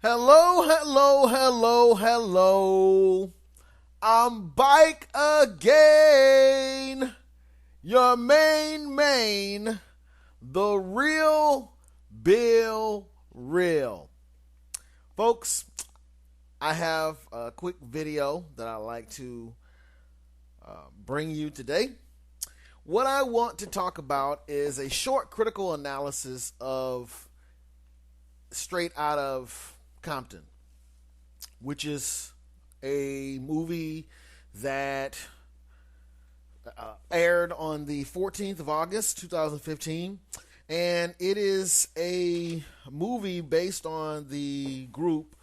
Hello, hello, hello, hello. I'm back again. Your main, the real Bill Real. Folks, I have a quick video that I'd like to bring you today. What I want to talk about is a short critical analysis of Straight Outta Compton, which is a movie that aired on the 14th of August 2015, and it is a movie based on the group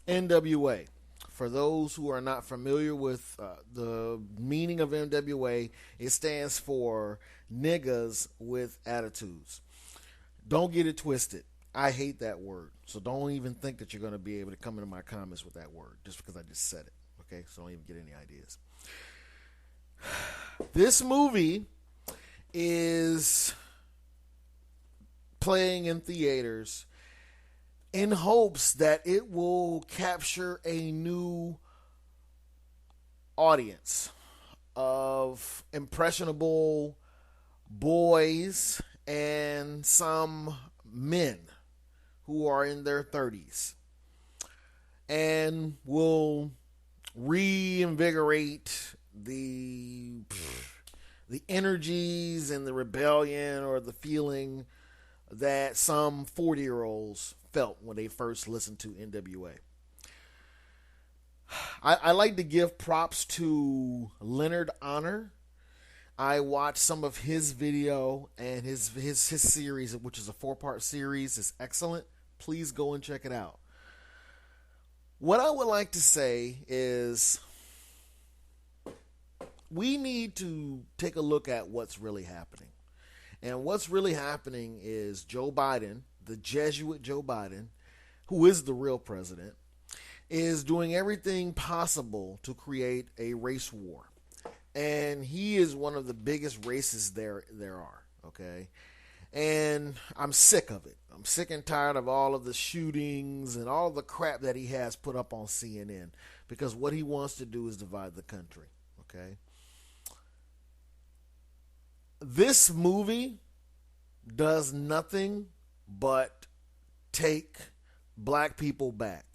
N.W.A. For those who are not familiar with the meaning of N.W.A., it stands for niggas with attitudes. Don't get it twisted. I hate that word. So don't even think that you're going to be able to come into my comments with that word just because I just said it. Okay? So don't even get any ideas. This movie is playing in theaters in hopes that it will capture a new audience of impressionable boys and some men who are in their 30s, and will reinvigorate the energies and the rebellion or the feeling that some 40-year-olds felt when they first listened to N.W.A. I like to give props to Leonard Honor. I watched some of his video, and his series, which is a 4-part series, is excellent. Please go and check it out. What I would like to say is we need to take a look at what's really happening. And what's really happening is Joe Biden, the Jesuit Joe Biden, who is the real president, is doing everything possible to create a race war. And he is one of the biggest racists there are, okay? And I'm sick of it. I'm sick and tired of all of the shootings and all the crap that he has put up on CNN, because what he wants to do is divide the country, okay? This movie does nothing but take black people back.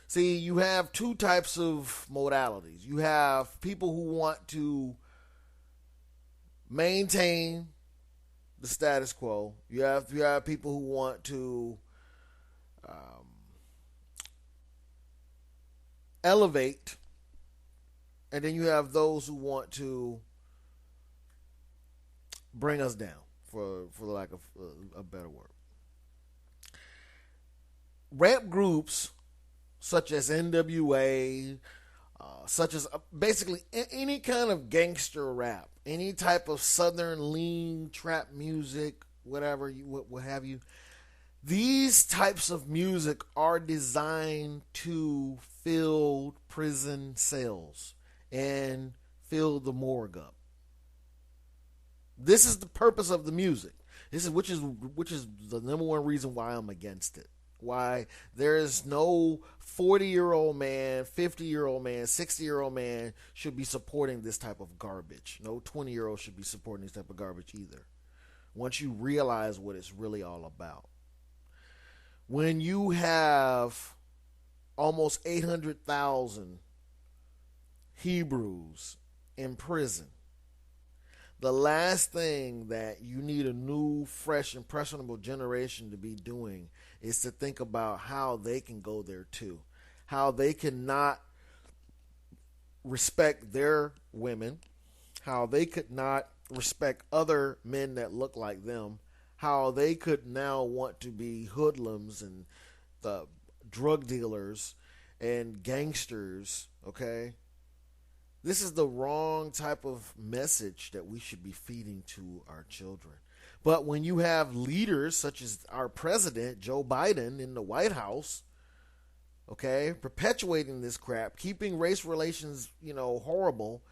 See, you have two types of modalities. You have people who want to maintain the status quo. You have people who want to elevate, and then you have those who want to bring us down, for the lack of a better word. Rap groups such as N.W.A., such as basically any kind of gangster rap, any type of southern lean trap music, whatever what have you. These types of music are designed to fill prison cells and fill the morgue up. This is the purpose of the music. Which is the number one reason why I'm against it. Why there is no 40-year-old man, 50-year-old man, 60-year-old man should be supporting this type of garbage. No 20-year-old should be supporting this type of garbage either. Once you realize what it's really all about. When you have almost 800,000 Hebrews in prison, the last thing that you need a new, fresh, impressionable generation to be doing is to think about how they can go there too. How they cannot respect their women. How they could not respect other men that look like them. How they could now want to be hoodlums and the drug dealers and gangsters, okay? This is the wrong type of message that we should be feeding to our children. But when you have leaders such as our president, Joe Biden, in the White House, okay, perpetuating this crap, keeping race relations, horrible,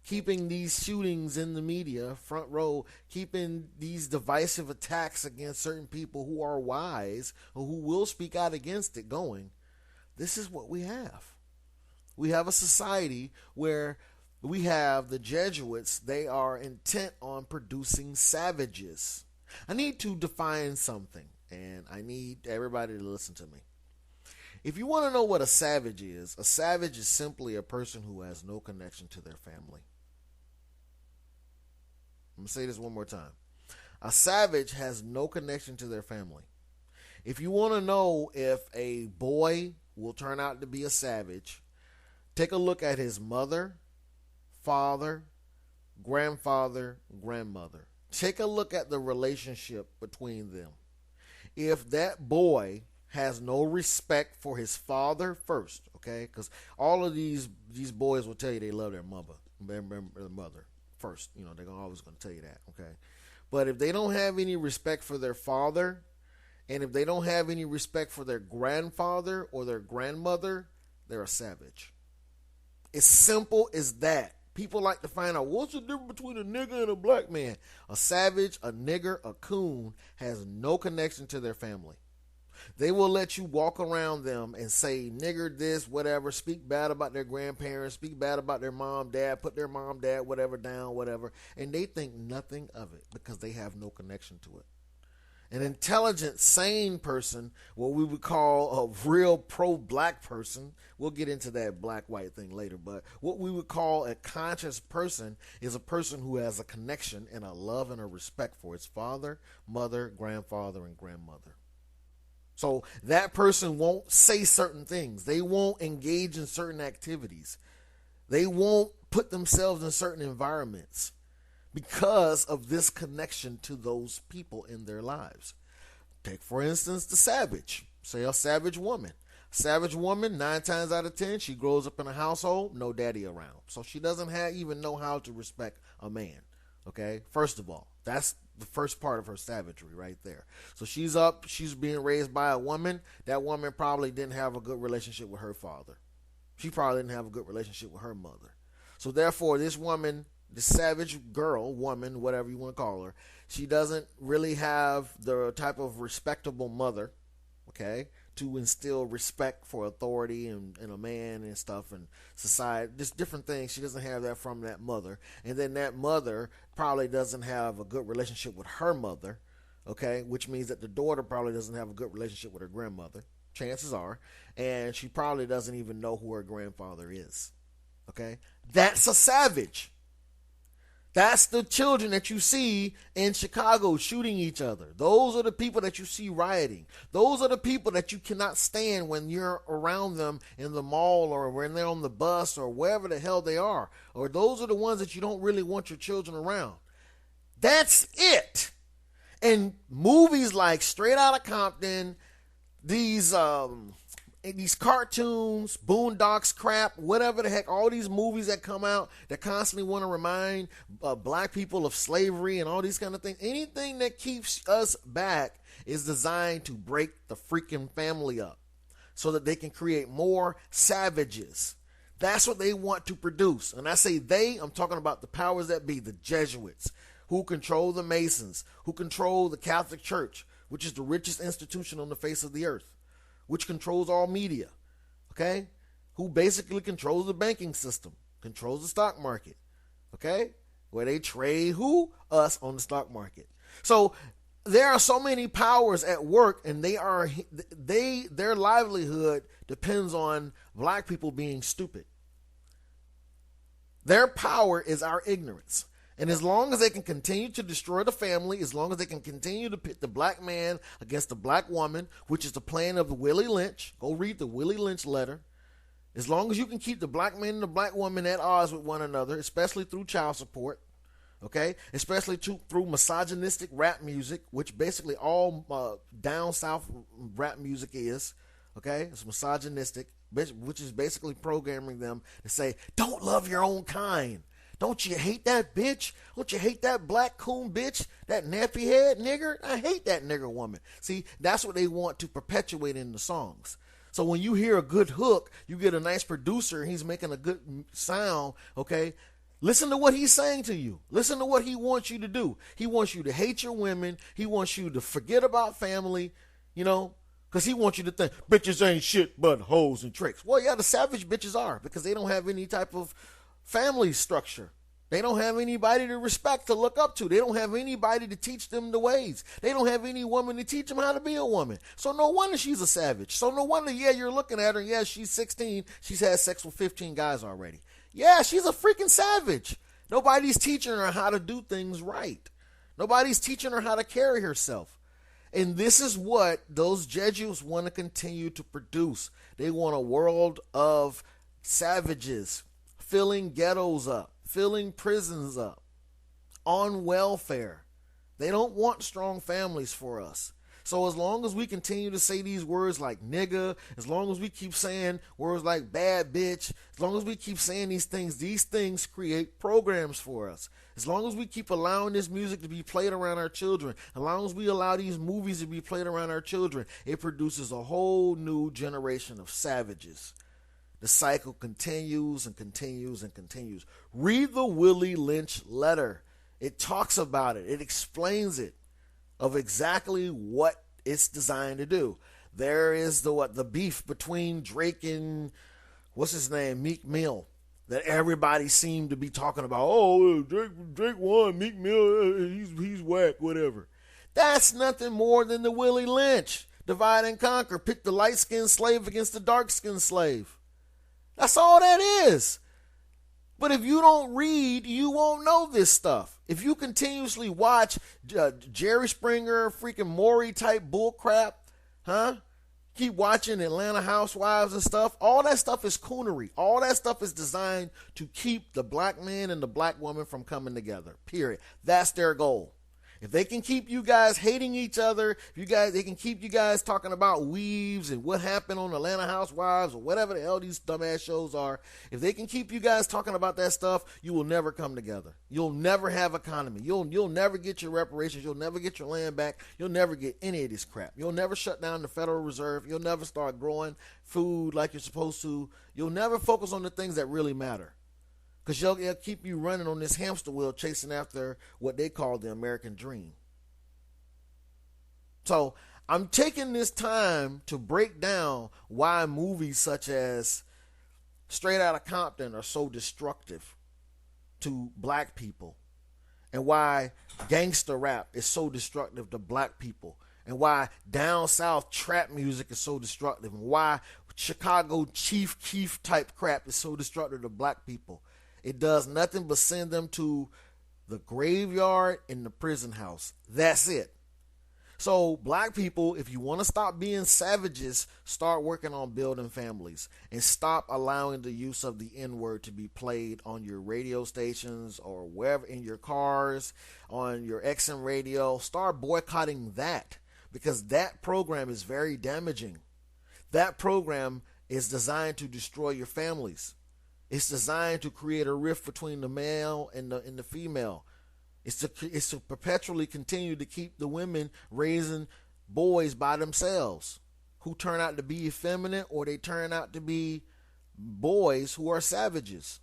keeping these shootings in the media front row, keeping these divisive attacks against certain people who are wise or who will speak out against it going. This is what we have. We have a society where we have the Jesuits. They are intent on producing savages. I need to define something, and I need everybody to listen to me. If you want to know what a savage is simply a person who has no connection to their family. I'm going to say this one more time. A savage has no connection to their family. If you want to know if a boy will turn out to be a savage, take a look at his mother, father, grandfather, grandmother. Take a look at the relationship between them. If that boy has no respect for his father first, okay? Because all of these boys will tell you they love their mother first. You know, they're always going to tell you that, okay? But if they don't have any respect for their father, and if they don't have any respect for their grandfather or their grandmother, they're a savage. It's simple as that. People like to find out what's the difference between a nigger and a black man. A savage, a nigger, a coon has no connection to their family. They will let you walk around them and say nigger this, whatever, speak bad about their grandparents, speak bad about their mom, dad, put their mom, dad, whatever down, whatever. And they think nothing of it because they have no connection to it. An intelligent, sane person, what we would call a real pro-black person, we'll get into that black-white thing later, but what we would call a conscious person is a person who has a connection and a love and a respect for his father, mother, grandfather, and grandmother. So that person won't say certain things. They won't engage in certain activities. They won't put themselves in certain environments because of this connection to those people in their lives. Take, for instance, the savage. Say a savage woman. Savage woman, 9 times out of 10, she grows up in a household, no daddy around. So she doesn't even know how to respect a man. Okay? First of all, that's the first part of her savagery right there. So she's being raised by a woman. That woman probably didn't have a good relationship with her father. She probably didn't have a good relationship with her mother. So therefore, this woman, the savage girl, woman, whatever you want to call her, she doesn't really have the type of respectable mother, okay, to instill respect for authority and a man and stuff and society, just different things. She doesn't have that from that mother. And then that mother probably doesn't have a good relationship with her mother, okay, which means that the daughter probably doesn't have a good relationship with her grandmother, chances are, and she probably doesn't even know who her grandfather is, okay? That's a savage. That's the children that you see in Chicago shooting each other. Those are the people that you see rioting. Those are the people that you cannot stand when you're around them in the mall or when they're on the bus or wherever the hell they are. Or those are the ones that you don't really want your children around. That's it. And movies like Straight Outta Compton, these cartoons, Boondocks crap, whatever the heck, all these movies that come out that constantly want to remind black people of slavery and all these kind of things. Anything that keeps us back is designed to break the freaking family up so that they can create more savages. That's what they want to produce. And I say they, I'm talking about the powers that be, the Jesuits, who control the Masons, who control the Catholic Church, which is the richest institution on the face of the earth, which controls all media, okay? Who basically controls the banking system, controls the stock market, okay? Where they trade us on the stock market. So there are so many powers at work, and their livelihood depends on black people being stupid. Their power is our ignorance. And as long as they can continue to destroy the family, as long as they can continue to pit the black man against the black woman, which is the plan of Willie Lynch, go read the Willie Lynch letter. As long as you can keep the black man and the black woman at odds with one another, especially through child support, okay, especially through misogynistic rap music, which basically all down south rap music is, okay, it's misogynistic, which is basically programming them to say, don't love your own kind. Don't you hate that bitch? Don't you hate that black coon bitch? That nappy head nigger? I hate that nigger woman. See, that's what they want to perpetuate in the songs. So when you hear a good hook, you get a nice producer, he's making a good sound, okay? Listen to what he's saying to you. Listen to what he wants you to do. He wants you to hate your women. He wants you to forget about family, you know, because he wants you to think bitches ain't shit but hoes and tricks. Well, yeah, the savage bitches are, because they don't have any type of family structure. They don't have anybody to respect, to look up to. They don't have anybody to teach them the ways. They don't have any woman to teach them how to be a woman. So no wonder she's a savage. So no wonder, yeah, you're looking at her. Yeah, she's 16. She's had sex with 15 guys already. Yeah, she's a freaking savage. Nobody's teaching her how to do things right. Nobody's teaching her how to carry herself. And this is what those Jesuits want to continue to produce. They want a world of savages filling ghettos up, filling prisons up, on welfare. They don't want strong families for us. So as long as we continue to say these words like nigga, as long as we keep saying words like bad bitch, as long as we keep saying these things create programs for us. As long as we keep allowing this music to be played around our children, as long as we allow these movies to be played around our children, it produces a whole new generation of savages. The cycle continues and continues and continues. Read the Willie Lynch letter. It talks about it. It explains it, of exactly what it's designed to do. There is the beef between Drake and what's his name, Meek Mill, that everybody seemed to be talking about. Oh, Drake won, Meek Mill, he's whack, whatever. That's nothing more than the Willie Lynch divide and conquer. Pick the light-skinned slave against the dark-skinned slave. That's all that is. But if you don't read, you won't know this stuff. If you continuously watch Jerry Springer, freaking Maury type bullcrap, keep watching Atlanta Housewives and stuff, all that stuff is coonery. All that stuff is designed to keep the black man and the black woman from coming together, period. That's their goal. If they can keep you guys hating each other, they can keep you guys talking about weaves and what happened on Atlanta Housewives or whatever the hell these dumbass shows are. If they can keep you guys talking about that stuff, you will never come together. You'll never have economy. You'll never get your reparations. You'll never get your land back. You'll never get any of this crap. You'll never shut down the Federal Reserve. You'll never start growing food like you're supposed to. You'll never focus on the things that really matter. Because they'll keep you running on this hamster wheel chasing after what they call the American dream. So I'm taking this time to break down why movies such as Straight Outta Compton are so destructive to black people, and why gangster rap is so destructive to black people, and why down south trap music is so destructive, and why Chicago Chief Keef type crap is so destructive to black people. It does nothing but send them to the graveyard and the prison house. That's it. So black people, if you want to stop being savages, start working on building families and stop allowing the use of the N-word to be played on your radio stations or wherever, in your cars, on your XM radio. Start boycotting that, because that program is very damaging. That program is designed to destroy your families. It's designed to create a rift between the male and the female. It's to perpetually continue to keep the women raising boys by themselves who turn out to be effeminate, or they turn out to be boys who are savages,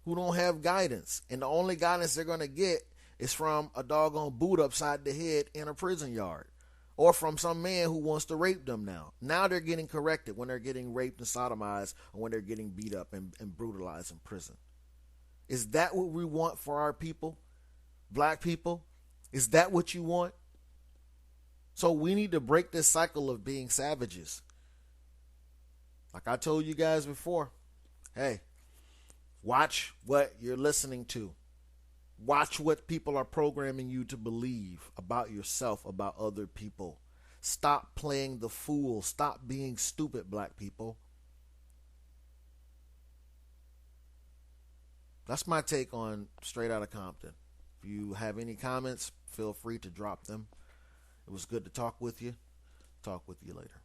who don't have guidance. And the only guidance they're going to get is from a doggone boot upside the head in a prison yard, or from some man who wants to rape them now. Now they're getting corrected when they're getting raped and sodomized, or when they're getting beat up and brutalized in prison. Is that what we want for our people? Black people? Is that what you want? So we need to break this cycle of being savages. Like I told you guys before, hey, watch what you're listening to. Watch what people are programming you to believe about yourself, about other people. Stop playing the fool. Stop being stupid, black people. That's my take on Straight Outta Compton. If you have any comments, feel free to drop them. It was good to talk with you. Talk with you later.